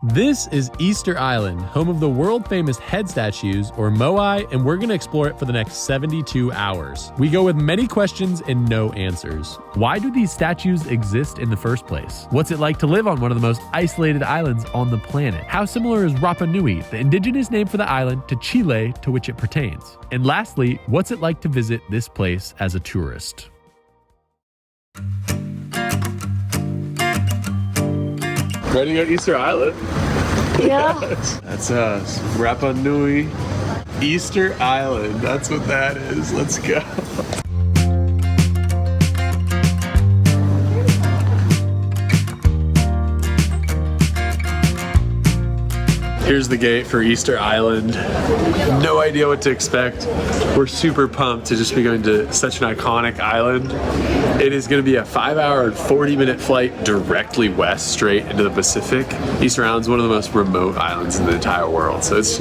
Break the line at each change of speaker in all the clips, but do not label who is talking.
This is Easter Island, home of the world-famous head statues, or Moai, and we're going to explore it for the next 72 hours. We go with many questions and no answers. Why do these statues exist in the first place? What's it like to live on one of the most isolated islands on the planet? How similar is Rapa Nui, the indigenous name for the island, to Chile, to which it pertains? And lastly, what's it like to visit this place as a tourist? Ready to go to Easter Island?
Yeah.
That's us. Rapa Nui, Easter Island. That's what that is. Let's go. Here's the gate for Easter Island. No idea what to expect. We're super pumped to just be going to such an iconic island. It is going to be a 5-hour and 40-minute flight directly west, straight into the Pacific. Easter Island's one of the most remote islands in the entire world, so it's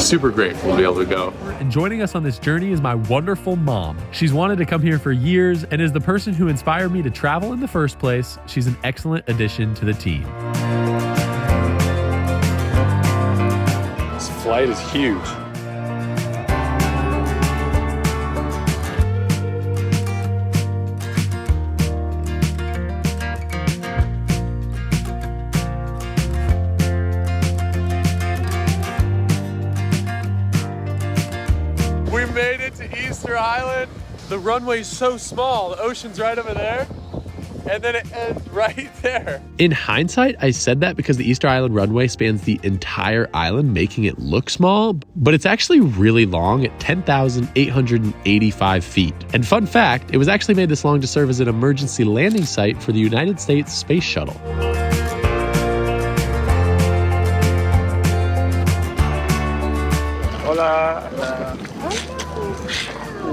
super grateful to be able to go. And joining us on this journey is my wonderful mom. She's wanted to come here for years and is the person who inspired me to travel in the first place. She's an excellent addition to the team. This flight is huge. We made it to Easter Island. The runway's so small, the ocean's right over there, and then it ends right there. In hindsight, I said that because the Easter Island runway spans the entire island, making it look small, but it's actually really long at 10,885 feet. And fun fact, it was actually made this long to serve as an emergency landing site for the United States Space Shuttle. Hola.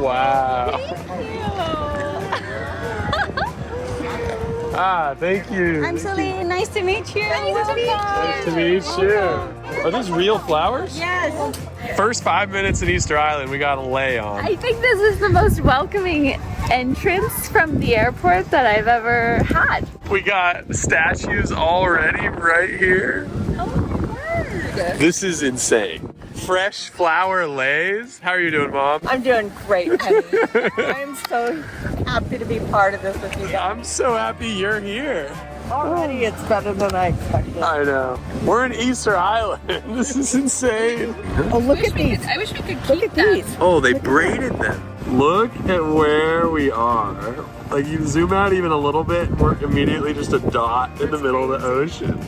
Wow. Thank you.
I'm Celine. Nice to meet you.
Nice to meet you. Are these real flowers?
Yes.
First 5 minutes at Easter Island, we got a lay on.
I think this is the most welcoming entrance from the airport that I've ever had.
We got statues already right here.
Oh my word.
This is insane. Fresh flower lays. How are you doing, Mom?
I'm doing great, honey. I'm so happy to be part of this with you guys.
I'm so happy you're here.
Already it's better than I expected.
I know. We're in Easter Island. This is insane.
Oh, look at these.
I wish we could
Look
keep
at
them.
these.
Oh, they braided them. Look at where we are. Like, you zoom out even a little bit, we're immediately just a dot in the middle of the ocean.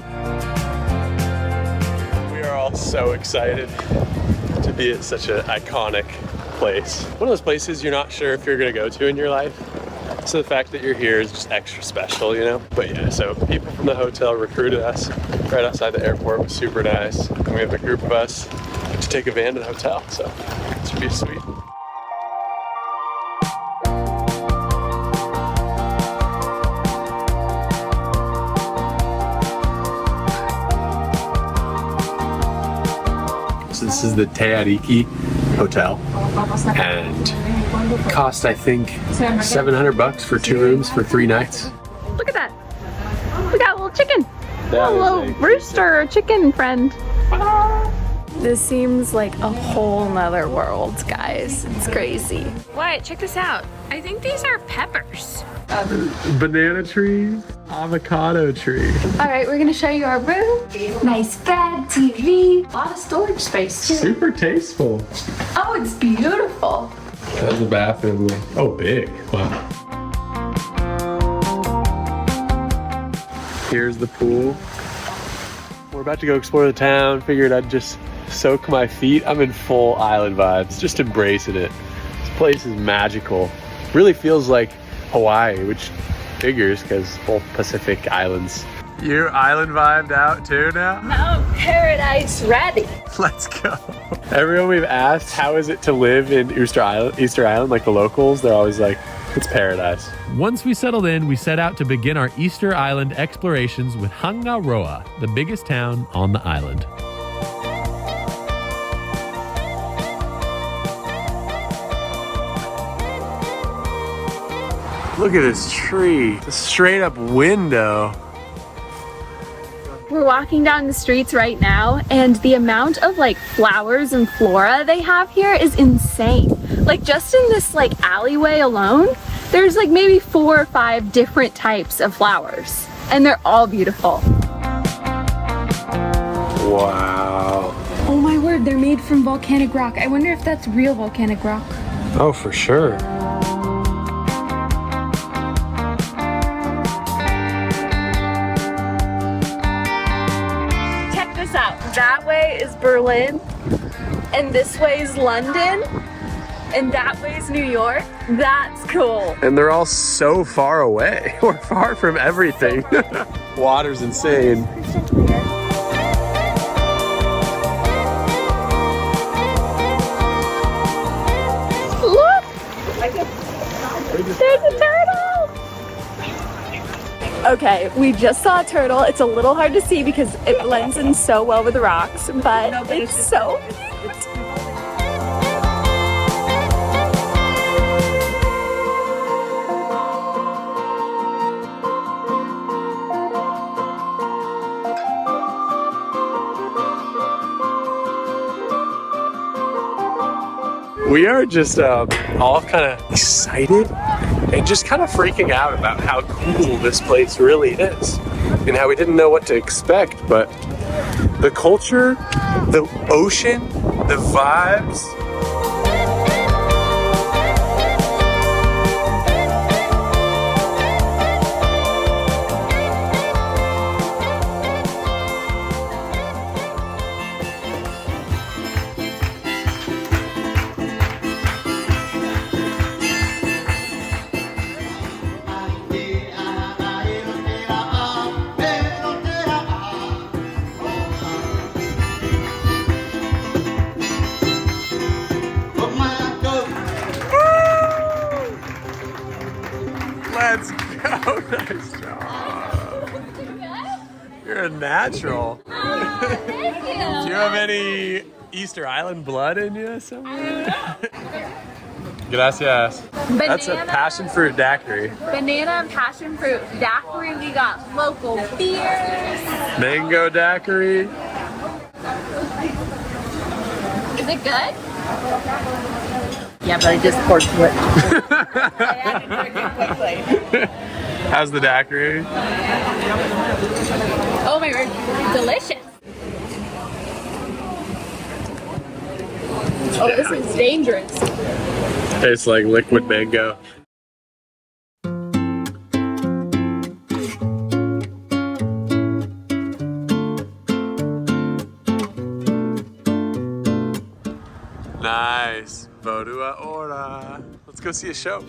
We are all so excited to be at such an iconic place. One of those places you're not sure if you're gonna go to in your life. So the fact that you're here is just extra special, you know? But yeah, so people from the hotel recruited us right outside the airport. It was super nice. And we have a group of us to take a van to the hotel, so it should be sweet. So this is the Teariki Hotel, and cost, I think, $700 for 2 rooms for 3 nights.
Look at that. We got a little chicken.
That
A little
is a
rooster or chicken friend. This seems like a whole nother world, guys. It's crazy. Wyatt, check this out. I think these are peppers.
Banana tree, avocado tree.
All right, we're gonna show you our room. Nice bed, TV, a lot of storage space too.
Super tasteful.
Oh, it's beautiful.
That's the bathroom. Oh, big. Wow. Here's the pool. We're about to go explore the town. Figured I'd just soak my feet. I'm in full island vibes, just embracing it. This place is magical. Really feels like Hawaii, which figures because both Pacific islands. You island vibed out too now?
Now paradise ready.
Let's go. Everyone we've asked, how is it to live in Easter Island, like the locals, they're always like, it's paradise. Once we settled in, we set out to begin our Easter Island explorations with Hanga Roa, the biggest town on the island. Look at this tree. It's a straight up window.
We're walking down the streets right now, and the amount of like flowers and flora they have here is insane. Like just in this like alleyway alone, there's like maybe 4 or 5 different types of flowers, and they're all beautiful.
Wow.
Oh my word, they're made from volcanic rock. I wonder if that's real volcanic rock.
Oh, for sure.
Check this out. That way is Berlin, and this way is London, and that way is New York. That's cool.
And they're all so far away. We're far from everything. Water's insane.
Look! There's a turtle! Okay, we just saw a turtle. It's a little hard to see because it blends in so well with the rocks, but it's so cute.
We are just all kind of excited and just kind of freaking out about how cool this place really is and how we didn't know what to expect, but the culture, the ocean, the vibes. Let's go. Nice job. You're a natural. Do you have any Easter Island blood in you somewhere? Gracias. That's a passion fruit daiquiri.
Banana and passion fruit daiquiri. We got local beers.
Mango daiquiri.
Is it good?
Yeah, but I just poured through it. I had to drink it quickly.
How's the daiquiri?
Oh my word, delicious. Oh, this is dangerous.
Tastes like liquid mango. Nice. Bodua Ora. Let's go see a show.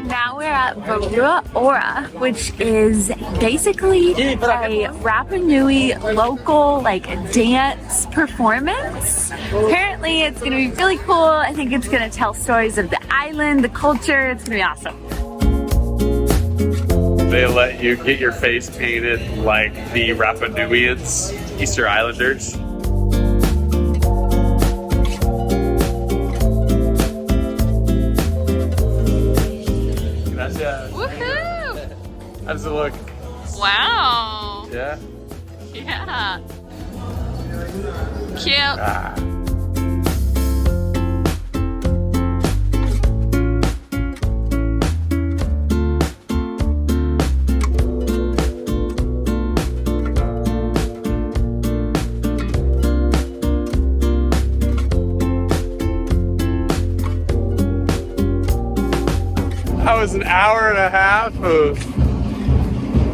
Now we're at Rapa Ora, which is basically a Rapa Nui local like dance performance. Apparently it's gonna be really cool. I think it's gonna tell stories of the island, the culture. It's gonna be awesome.
They let you get your face painted like the Rapa Nuians, Easter Islanders.
Woohoo!
How does it look?
Wow.
Yeah?
Yeah. Cute.
Ah. That was an hour and a half of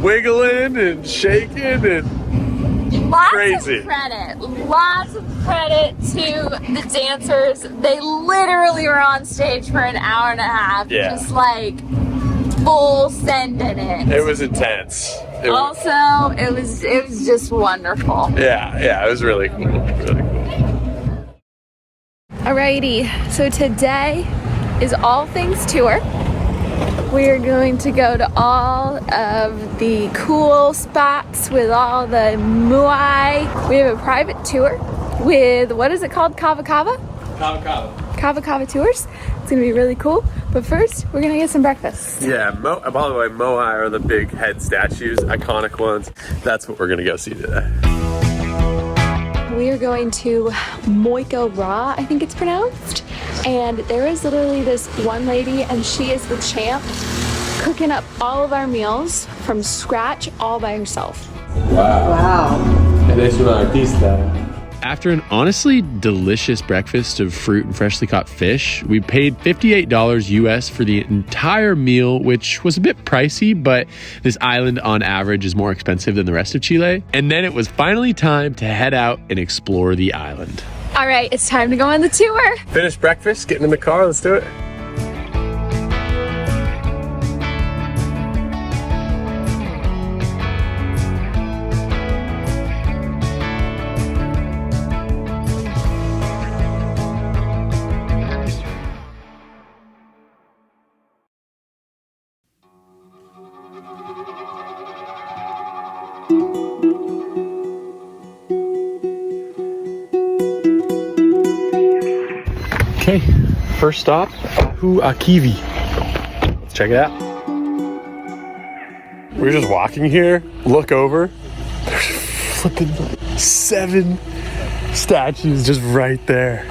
wiggling and shaking and crazy.
Lots of credit to the dancers. They literally were on stage for an hour and a half, just like full sending it.
It was intense.
It was just wonderful.
Yeah, it was really cool. Really cool.
Alrighty, so today is All Things Tour. We're going to go to all of the cool spots with all the moai. We have a private tour with, what is it called? Kava Kava?
Kava Kava.
Kava Kava tours. It's gonna be really cool. But first, we're gonna get some breakfast.
Yeah, by the way, Moai are the big head statues, iconic ones. That's what we're gonna go see today.
We are going to Moai Line, I think it's pronounced. And there is literally this one lady, and she is the champ, cooking up all of our meals from scratch all by herself.
Wow. Eres una artista. After an honestly delicious breakfast of fruit and freshly caught fish, we paid $58 US for the entire meal, which was a bit pricey, but this island on average is more expensive than the rest of Chile. And then it was finally time to head out and explore the island.
All right, it's time to go on the tour.
Finish breakfast, getting in the car, let's do it. Okay, first stop, Ahu Kivi. Let's check it out. We're just walking here, look over, there's flipping 7 statues just right there.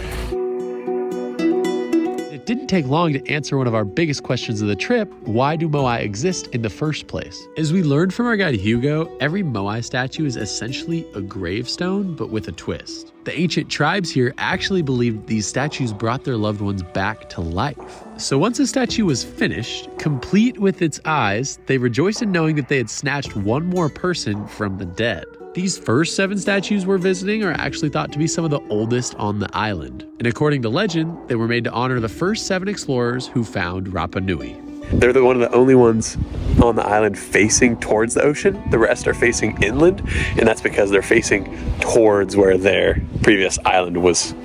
It didn't take long to answer one of our biggest questions of the trip: why do Moai exist in the first place? As we learned from our guide Hugo, every Moai statue is essentially a gravestone, but with a twist. The ancient tribes here actually believed these statues brought their loved ones back to life. So once a statue was finished, complete with its eyes, they rejoiced in knowing that they had snatched one more person from the dead. These first 7 statues we're visiting are actually thought to be some of the oldest on the island. And according to legend, they were made to honor the first 7 explorers who found Rapa Nui. They're one of the only ones on the island facing towards the ocean. The rest are facing inland, and that's because they're facing towards where their previous island was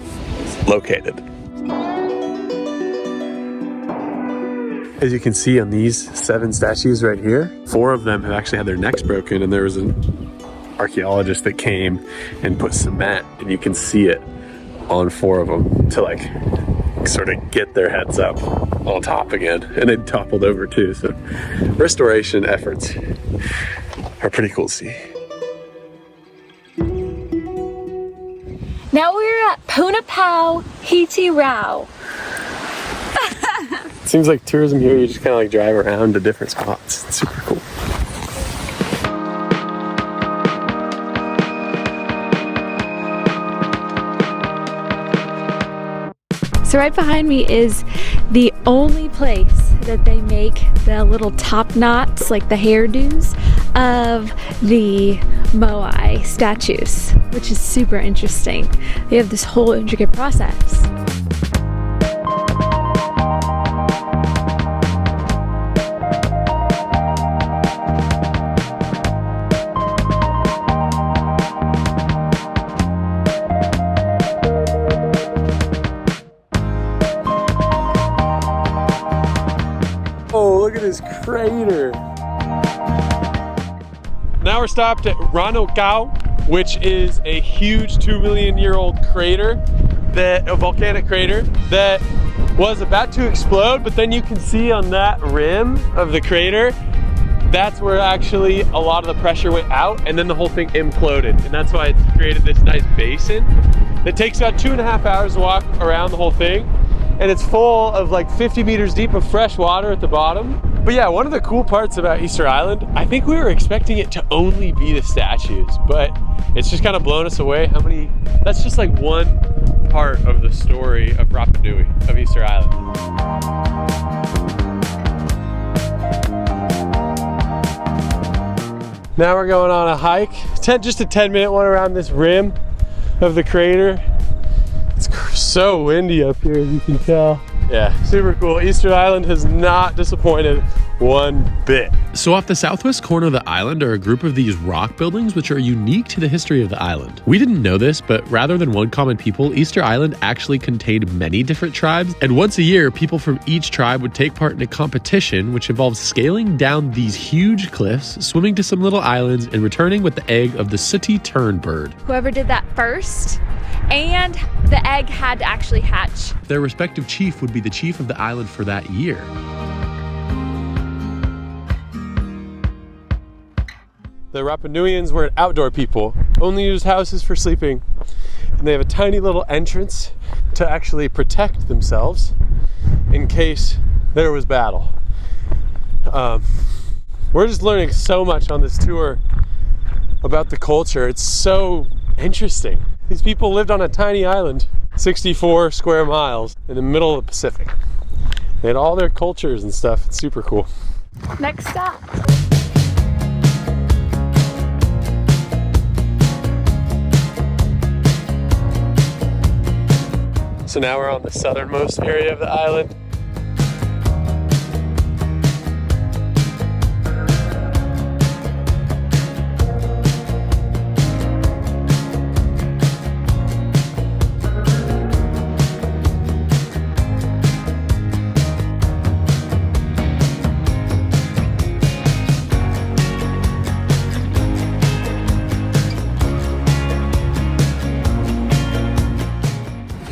located. As you can see on these 7 statues right here, 4 of them have actually had their necks broken, and there was an archaeologist that came and put cement, and you can see it on 4 of them to like sort of get their heads up on top again, and they toppled over too. So restoration efforts are pretty cool to see.
Now we're at Puna Pau, Hiti Rao.
Seems like tourism here, you just kind of like drive around to different spots. It's super cool.
So right behind me is the only place that they make the little top knots, like the hairdos, of the Moai statues, which is super interesting. They have this whole intricate process.
Oh, look at this crater. Now we're stopped at Rano Kau, which is a huge 2 million year old crater, a volcanic crater that was about to explode, but then you can see on that rim of the crater, that's where actually a lot of the pressure went out, and then the whole thing imploded. And that's why it's created this nice basin. It takes about 2.5 hours to walk around the whole thing. And it's full of like 50 meters deep of fresh water at the bottom. But yeah, one of the cool parts about Easter Island, I think we were expecting it to only be the statues, but it's just kind of blown us away how many, that's just like one part of the story of Rapa Nui, of Easter Island. Now we're going on a hike, just a 10-minute one around this rim of the crater. It's so windy up here, as you can tell. Yeah, super cool. Easter Island has not disappointed one bit. So off the southwest corner of the island are a group of these rock buildings which are unique to the history of the island. We didn't know this, but rather than one common people, Easter Island actually contained many different tribes, and once a year, people from each tribe would take part in a competition which involves scaling down these huge cliffs, swimming to some little islands, and returning with the egg of the sooty tern bird.
Whoever did that first and the egg had to actually hatch.
Their respective chief would be the chief of the island for that year. The Rapa Nuians were outdoor people, only used houses for sleeping, and they have a tiny little entrance to actually protect themselves in case there was battle. We're just learning so much on this tour about the culture. It's so interesting. These people lived on a tiny island, 64 square miles in the middle of the Pacific. They had all their cultures and stuff. It's super cool.
Next stop.
So now we're on the southernmost area of the island.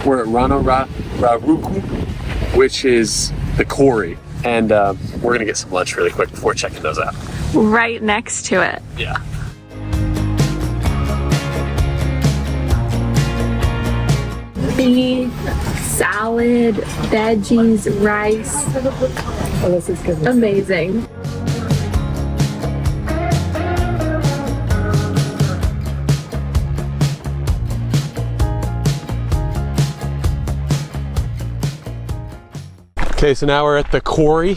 We're at Raraku, which is the Quarry, and we're gonna get some lunch really quick before checking those out.
Right next to it.
Yeah.
Beef, salad, veggies, rice.
Oh, this is good.
Amazing.
Okay, so now we're at the Quarry,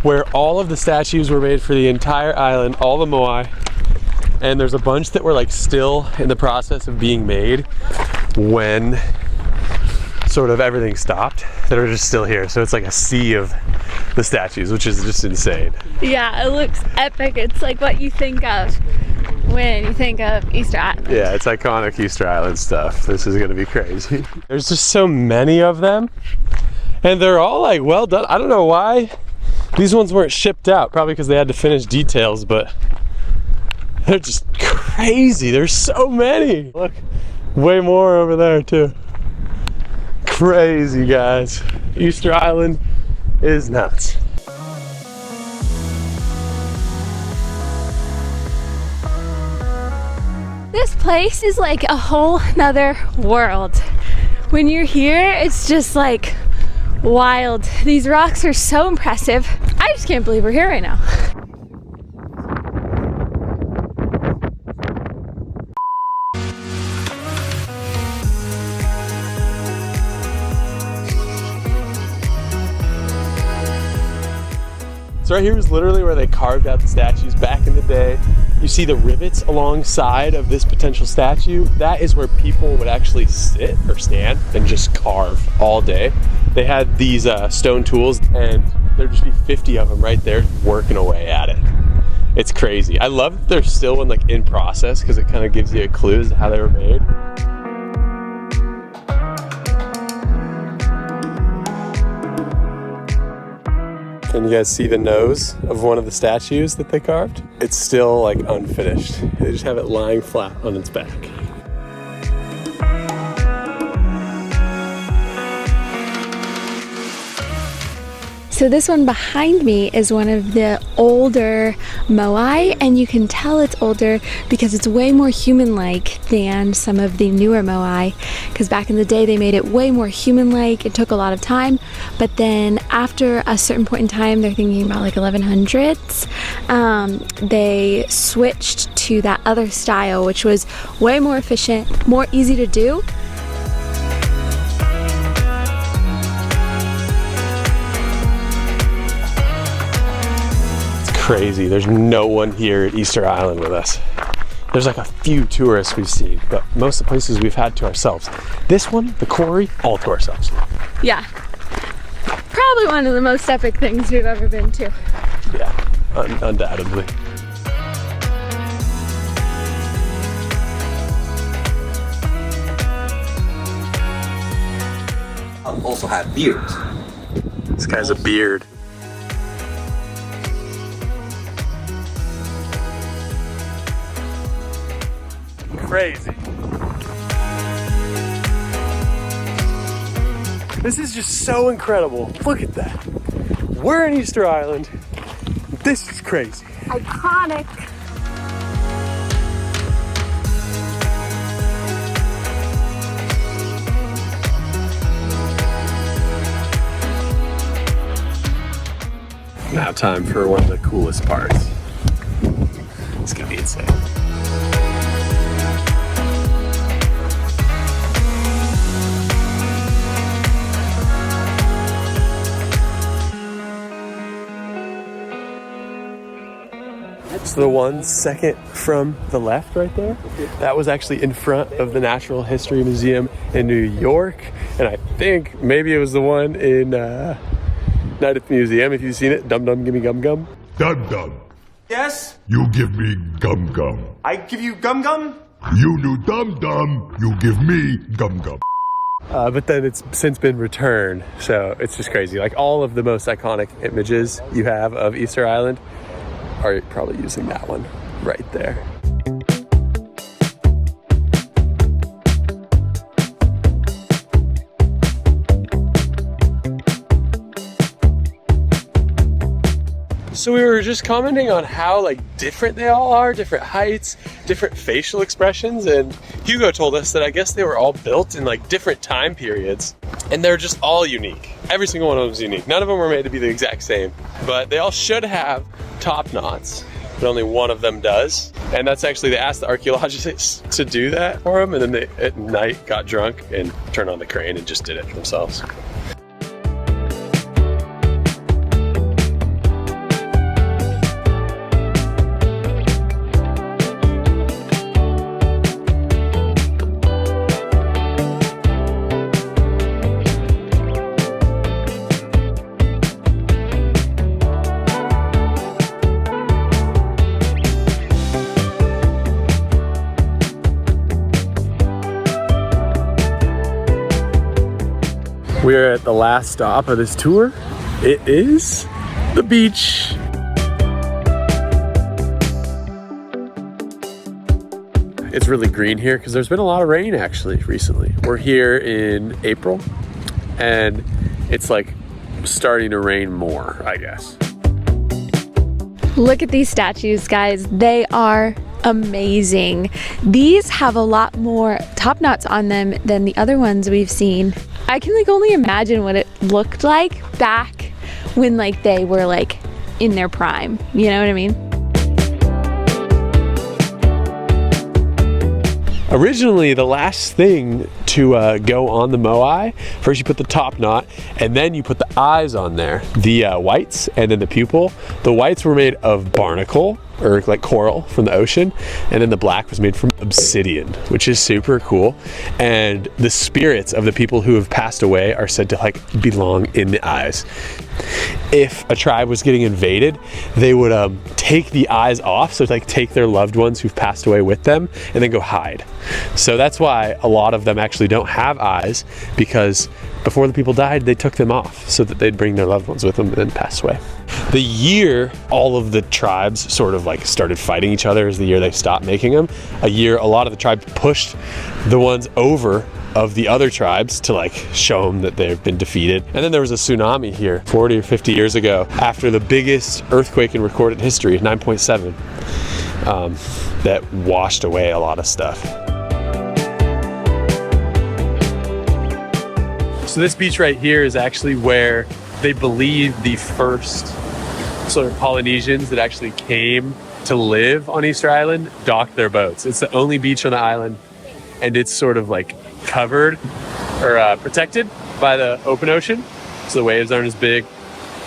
where all of the statues were made for the entire island, all the Moai. And there's a bunch that were like still in the process of being made when sort of everything stopped, that are just still here. So it's like a sea of the statues, which is just insane.
Yeah, it looks epic. It's like what you think of when you think of Easter Island.
Yeah, it's iconic Easter Island stuff. This is gonna be crazy. There's just so many of them. And they're all like well done. I don't know why these ones weren't shipped out, probably because they had to finish details, but they're just crazy. There's so many. Look, way more over there too. Crazy, guys. Easter Island is nuts.
This place is like a whole nother world. When you're here, it's just like wild. These rocks are so impressive. I just can't believe we're here right now.
So right here is literally where they carved out the statues back in the day. You see the rivets alongside of this potential statue. That is where people would actually sit or stand and just carve all day. They had these stone tools, and there'd just be 50 of them right there working away at it. It's crazy. I love that they're still in process, because it kind of gives you a clue as to how they were made. Can you guys see the nose of one of the statues that they carved? It's still like unfinished. They just have it lying flat on its back.
So this one behind me is one of the older Moai, and you can tell it's older because it's way more human-like than some of the newer Moai, because back in the day they made it way more human-like. It took a lot of time, but then after a certain point in time, they're thinking about like 1100s, they switched to that other style, which was way more efficient, more easy to do.
Crazy. There's no one here at Easter Island with us. There's like a few tourists we've seen, but most of the places we've had to ourselves. This one, the Quarry, all to ourselves.
Yeah. Probably one of the most epic things we've ever been to.
Yeah, undoubtedly.
Also have beards.
This guy's a beard. Crazy. This is just so incredible. Look at that. We're in Easter Island. This is crazy.
Iconic.
Now time for one of the coolest parts. It's gonna be insane. So the 1 second from the left right there, that was actually in front of the Natural History Museum in New York. And I think maybe it was the one in Night at the Museum, if you've seen it. Dum Dum, gimme Gum Gum.
Dum Dum,
Yes?
you give me Gum Gum.
I give you Gum Gum?
You do Dum Dum, you give me Gum Gum.
But then it's since been returned, so it's just crazy. Like all of the most iconic images you have of Easter Island are probably using that one right there. So we were just commenting on how like different they all are, different heights, different facial expressions, and Hugo told us that I guess they were all built in like different time periods, and they're just all unique. Every single one of them is unique. None of them were made to be the exact same, but they all should have top knots, but only one of them does. And that's actually, they asked the archaeologists to do that for them, and then they at night got drunk and turned on the crane and just did it themselves. We're at the last stop of this tour. It is the beach. It's really green here because there's been a lot of rain actually recently. We're here in April and it's like starting to rain more, I guess.
Look at these statues, guys. They are amazing. These have a lot more top knots on them than the other ones we've seen. I can like only imagine what it looked like back when like they were like in their prime. You know what I mean?
Originally, the last thing to go on the moai, first you put the top knot and then you put the eyes on there, the whites and then the pupil. The whites were made of barnacle or like coral from the ocean, and then the black was made from obsidian, which is super cool. And the spirits of the people who have passed away are said to like belong in the eyes. If a tribe was getting invaded, they would take the eyes off, so like take their loved ones who've passed away with them and then go hide. So that's why a lot of them actually don't have eyes, because before the people died, they took them off so that they'd bring their loved ones with them and then pass away. The year all of the tribes sort of like started fighting each other is the year they stopped making them. A lot of the tribes pushed the ones over of the other tribes to like show them that they've been defeated. And then there was a tsunami here 40 or 50 years ago after the biggest earthquake in recorded history, 9.7, that washed away a lot of stuff. So this beach right here is actually where they believe the first sort of Polynesians that actually came to live on Easter Island docked their boats. It's the only beach on the island, and it's sort of like covered or protected by the open ocean, so the waves aren't as big.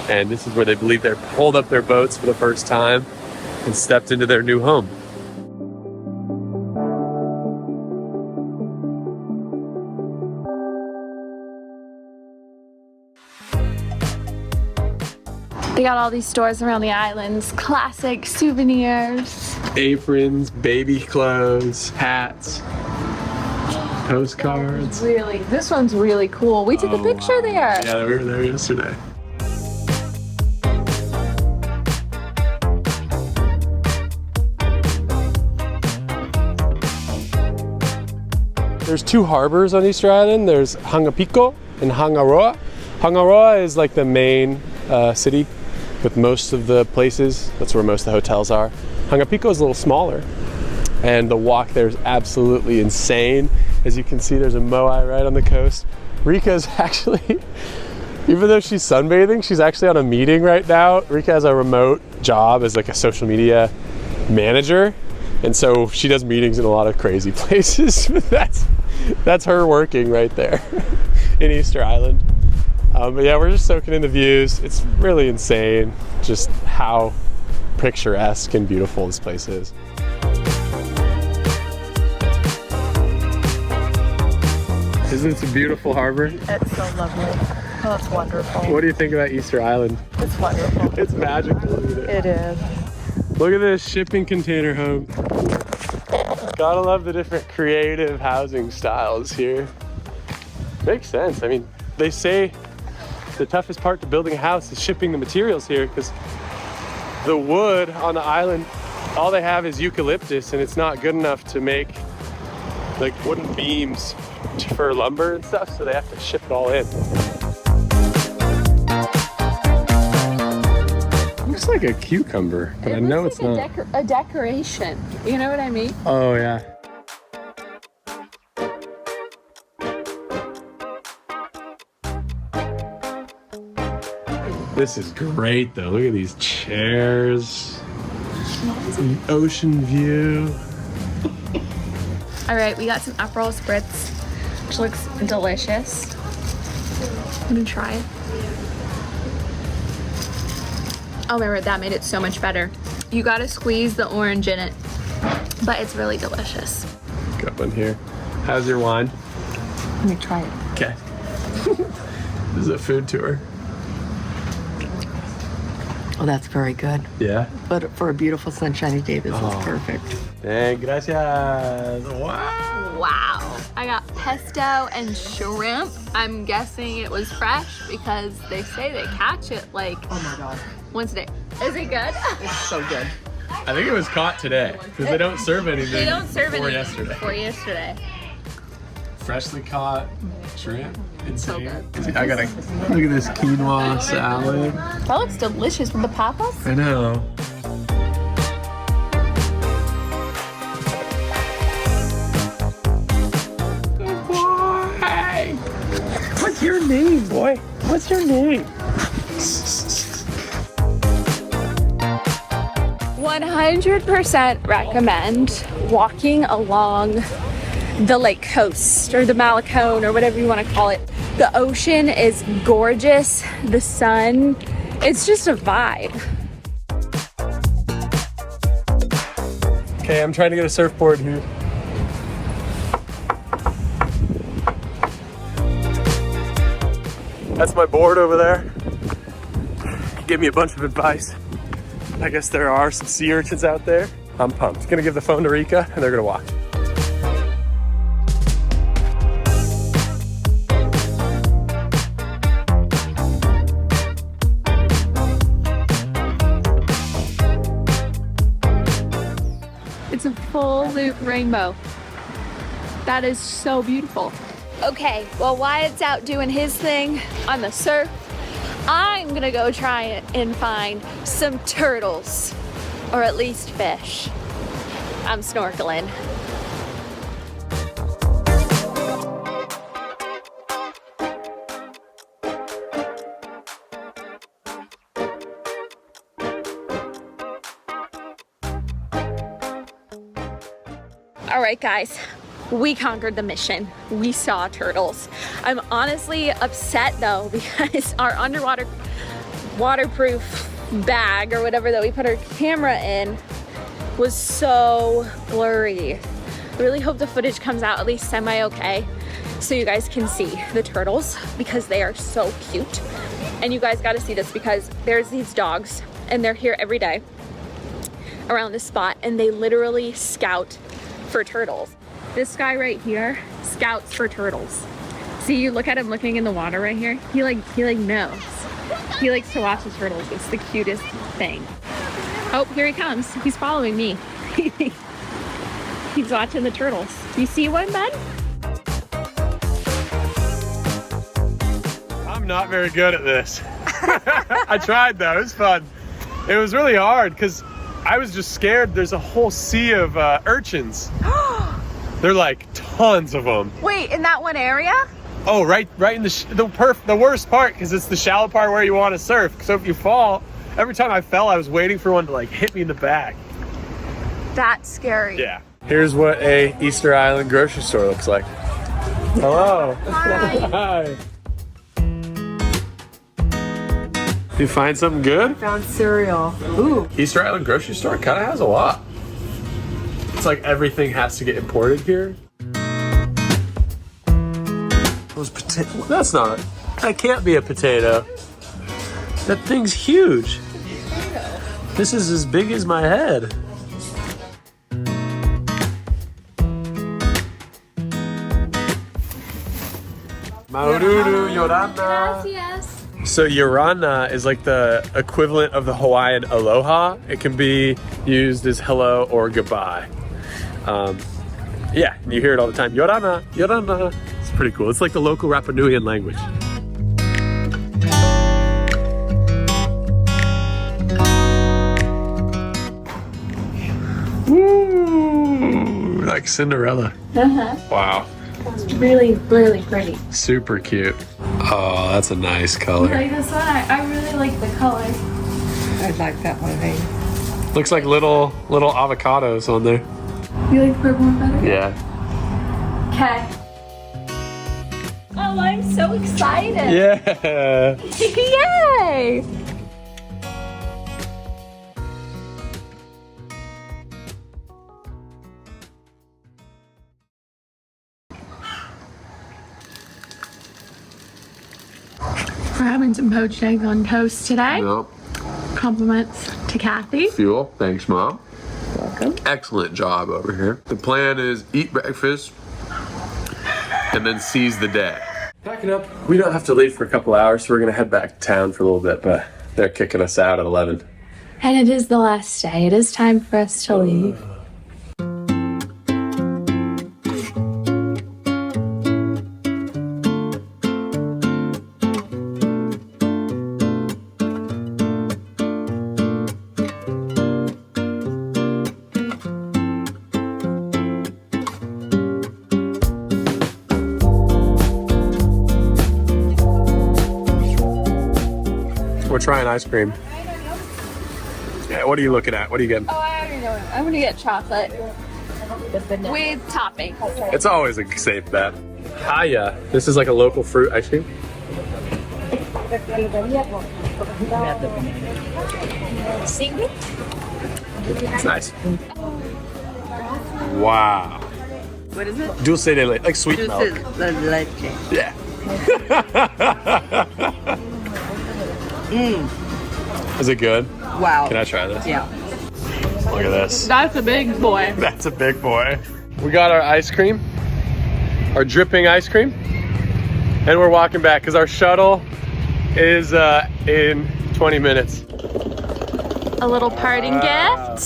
And this is where they believe they pulled up their boats for the first time and stepped into their new home.
They got all these stores around the islands, classic souvenirs.
Aprons, baby clothes, hats, postcards.
Really, this one's really cool. We took a picture there.
Yeah, we were there yesterday. There's two harbors on Easter Island. There's Hanga Piko in Hanga Roa. Hanga Roa is like the main city with most of the places. That's where most of the hotels are. Hanga Piko is a little smaller, and the walk there is absolutely insane. As you can see, there's a moai right on the coast. Reyka's actually, even though she's sunbathing, she's actually on a meeting right now. Reyka has a remote job as like a social media manager, and so she does meetings in a lot of crazy places. That's her working right there in Easter Island. But yeah, we're just soaking in the views. It's really insane just how picturesque and beautiful this place is. Isn't this a beautiful harbor?
It's so lovely. Oh, it's wonderful.
What do you think about Easter Island?
It's wonderful.
It's magical, isn't it?
It is.
Look at this shipping container home. Gotta love the different creative housing styles here. Makes sense. I mean, they say the toughest part to building a house is shipping the materials here, because the wood on the island, all they have is eucalyptus, and it's not good enough to make like wooden beams for lumber and stuff, so they have to ship it all in. Looks like a cucumber, but I know it's not.
A decoration. You know what I mean?
Oh yeah. This is great though. Look at these chairs. The ocean view.
All right, we got some Aperol Spritz, which looks delicious. I'm gonna try it. Oh my word, that made it so much better. You gotta squeeze the orange in it, but it's really delicious.
Got one here. How's your wine?
Let me try it.
Okay. This is a food tour.
Oh, that's very good.
Yeah.
But for a beautiful sunshiny day, this is perfect.
Hey, gracias. Wow.
Wow. I got pesto and shrimp. I'm guessing it was fresh because they say they catch it like
Oh my God.
once a day. Is it good?
It's so good.
I think it was caught today because they don't serve anything.
They don't serve
before
anything
yesterday.
before yesterday.
Freshly caught shrimp. Insane.
good.
I gotta look at this quinoa salad.
That looks delicious with the papas.
I know. Good boy. What's your name, boy? What's your name?
100% recommend walking along the like coast or the Malecone or whatever you want to call it. The ocean is gorgeous. The sun, it's just a vibe.
Okay, I'm trying to get a surfboard here. That's my board over there. He gave me a bunch of advice. I guess there are some sea urchins out there. I'm pumped. Gonna give the phone to Reyka and they're gonna walk.
It's a full loop rainbow. That is so beautiful. Okay, well Wyatt's out doing his thing on the surf. I'm gonna go try and find some turtles, or at least fish. I'm snorkeling. All right, guys. We conquered the mission. We saw turtles. I'm honestly upset though because our waterproof bag or whatever that we put our camera in was so blurry. I really hope the footage comes out at least semi-okay so you guys can see the turtles because they are so cute. And you guys gotta see this because there's these dogs and they're here every day around this spot and they literally scout for turtles. This guy right here scouts for turtles. See, you look at him looking in the water right here. He like knows. He likes to watch the turtles. It's the cutest thing. Oh, here he comes. He's following me. He's watching the turtles. You see one, bud?
I'm not very good at this. I tried though, it was fun. It was really hard because I was just scared. There's a whole sea of urchins. They're like tons of them.
Wait, in that one area?
Oh, right in the worst part, because it's the shallow part where you want to surf. So if you fall, every time I fell, I was waiting for one to like hit me in the back.
That's scary.
Yeah. Here's what a Easter Island grocery store looks like. Hello.
Hi.
Hi. You find something good?
Found cereal. Ooh.
Easter Island grocery store kind of has a lot. It's like everything has to get imported here. Those potatoes. That's not. That can't be a potato. That thing's huge. This is as big as my head. Maururu Yorana.
Yes.
So Yorana is like the equivalent of the Hawaiian aloha. It can be used as hello or goodbye. Yeah, you hear it all the time. Yorana, Yorana. It's pretty cool. It's like the local Rapa Nuian language. Woo! Like Cinderella. Wow.
It's really, really pretty.
Super cute. Oh, that's a nice color.
Like this one, I really like the color.
I like that one, hey.
Looks like little avocados on there.
You like the purple one better?
Yeah.
Okay. Oh, I'm so excited.
Yeah.
Yay! We're having some poached eggs on toast today.
Nope.
Compliments to Kathy.
Fuel. Thanks, Mom.
Welcome.
Excellent job over here. The plan is eat breakfast and then seize the day. Packing up. We don't have to leave for a couple hours, so we're gonna head back to town for a little bit, but they're kicking us out at 11.
And it is the last day. It is time for us to leave.
We're trying ice cream. Yeah, what are you looking at? What are you getting?
Oh, I already know it. I'm gonna get chocolate with topping.
It's always a safe bet. Hiya. This is like a local fruit ice cream. It's nice. Wow.
What is it?
Dulce de leche, like sweet milk.
Dulce de leche.
Yeah. Is it good?
Wow.
Can I try this?
Yeah.
Look at this.
That's a big boy.
That's a big boy. We got our ice cream, our dripping ice cream, and we're walking back because our shuttle is in 20 minutes.
A little parting gift.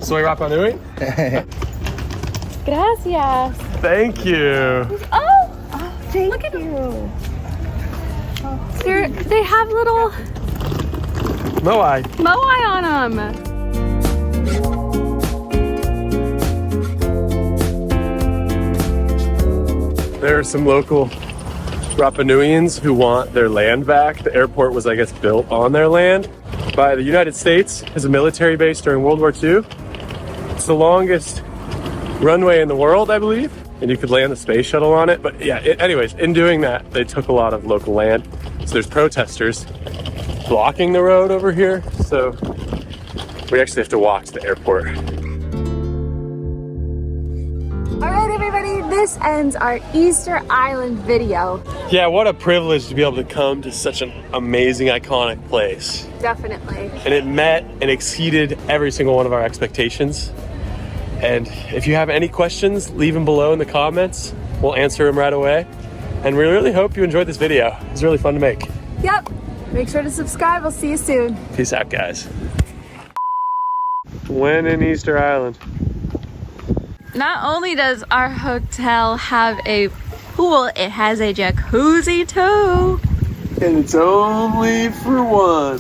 Soy Rapa Nui?
Gracias.
Thank you.
Oh, thank you. They have little
Moai.
moai on them.
There are some local Rapa Nuians who want their land back. The airport was, I guess, built on their land by the United States as a military base during World War II. It's the longest runway in the world, I believe, and you could land the space shuttle on it. But yeah, anyways, in doing that, they took a lot of local land. So there's protesters blocking the road over here. So we actually have to walk to the airport.
All right, everybody, this ends our Easter Island video.
Yeah, what a privilege to be able to come to such an amazing, iconic place.
Definitely.
And it met and exceeded every single one of our expectations. And if you have any questions, leave them below in the comments. We'll answer them right away. And we really hope you enjoyed this video. It was really fun to make.
Yep. Make sure to subscribe. We'll see you soon.
Peace out, guys. When in Easter Island.
Not only does our hotel have a pool, it has a jacuzzi too.
And it's only for one.